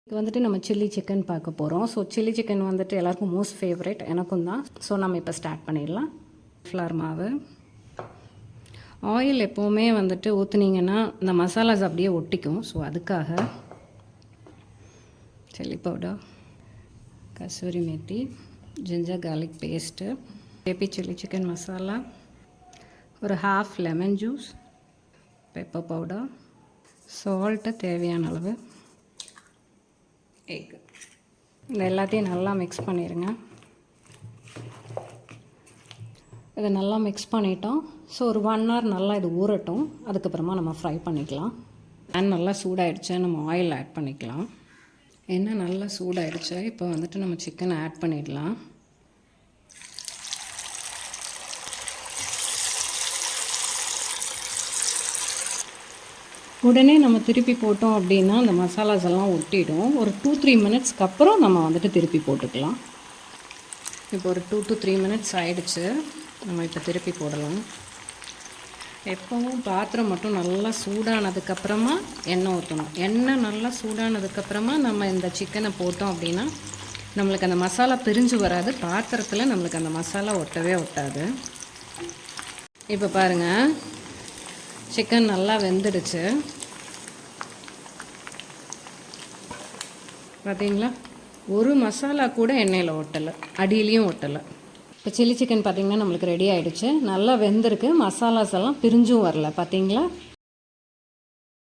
இது வந்துட்டு நம்ம சில்லி சிக்கன் பார்க்க போகிறோம். ஸோ சில்லி சிக்கன் வந்துட்டு எல்லாருக்கும் மோஸ்ட் ஃபேவரட், எனக்கும் தான். ஸோ நம்ம இப்போ ஸ்டார்ட் பண்ணிடலாம். ஃப்ளவர் மாவு, ஆயில் எப்போவுமே வந்துட்டு ஊற்றுனீங்கன்னா இந்த மசாலாஸ் அப்படியே ஒட்டிக்கும். ஸோ அதுக்காக chilli powder, kasuri methi, ginger garlic paste, baby chilli chicken masala, ஒரு half lemon juice, pepper powder, salt தேவையான அளவு, எக். இது எல்லாத்தையும் நல்லா மிக்ஸ் பண்ணிடுங்க. இதை நல்லா மிக்ஸ் பண்ணிட்டோம். ஸோ ஒரு 1 hour நல்லா இது ஊறட்டும். அதுக்கப்புறமா நம்ம ஃப்ரை பண்ணிக்கலாம். பேன் நல்லா சூடாகிடுச்சு, நம்ம ஆயில் ஆட் பண்ணிக்கலாம். எண்ணெய் நல்லா சூடாகிடுச்சு. இப்போ வந்துட்டு நம்ம சிக்கனை ஆட் பண்ணிடலாம். உடனே நம்ம திருப்பி போட்டோம் அப்படின்னா அந்த மசாலாஸ் எல்லாம் ஒட்டிடும். ஒரு 2-3 மினிட்ஸ்க்கு அப்புறம் நம்ம வந்துட்டு திருப்பி போட்டுக்கலாம். இப்போ ஒரு 2 to 3 மினிட்ஸ் ஆகிடுச்சு. நம்ம இப்போ திருப்பி போடலாம். எப்போவும் பாத்திரம் மட்டும் நல்லா சூடானதுக்கப்புறமா எண்ணெய் ஊற்றணும். எண்ணெய் நல்லா சூடானதுக்கப்புறமா நம்ம இந்த சிக்கனை போட்டோம் அப்படின்னா நம்மளுக்கு அந்த மசாலா பிரிஞ்சு வராது. பாத்திரத்தில் நம்மளுக்கு அந்த மசாலா ஒட்டவே ஒட்டாது. இப்போ பாருங்கள், சிக்கன் நல்லா வெந்துடுச்சு. பார்த்தீங்களா, ஒரு மசாலா கூட எண்ணெயில் ஒட்டலை, அடியிலையும் ஒட்டலை. இப்போ சில்லி சிக்கன் பார்த்திங்கன்னா நம்மளுக்கு ரெடி ஆகிடுச்சு. நல்லா வெந்திருக்கு, மசாலாஸ் எல்லாம் பிரிஞ்சும் வரல. பார்த்தீங்களா?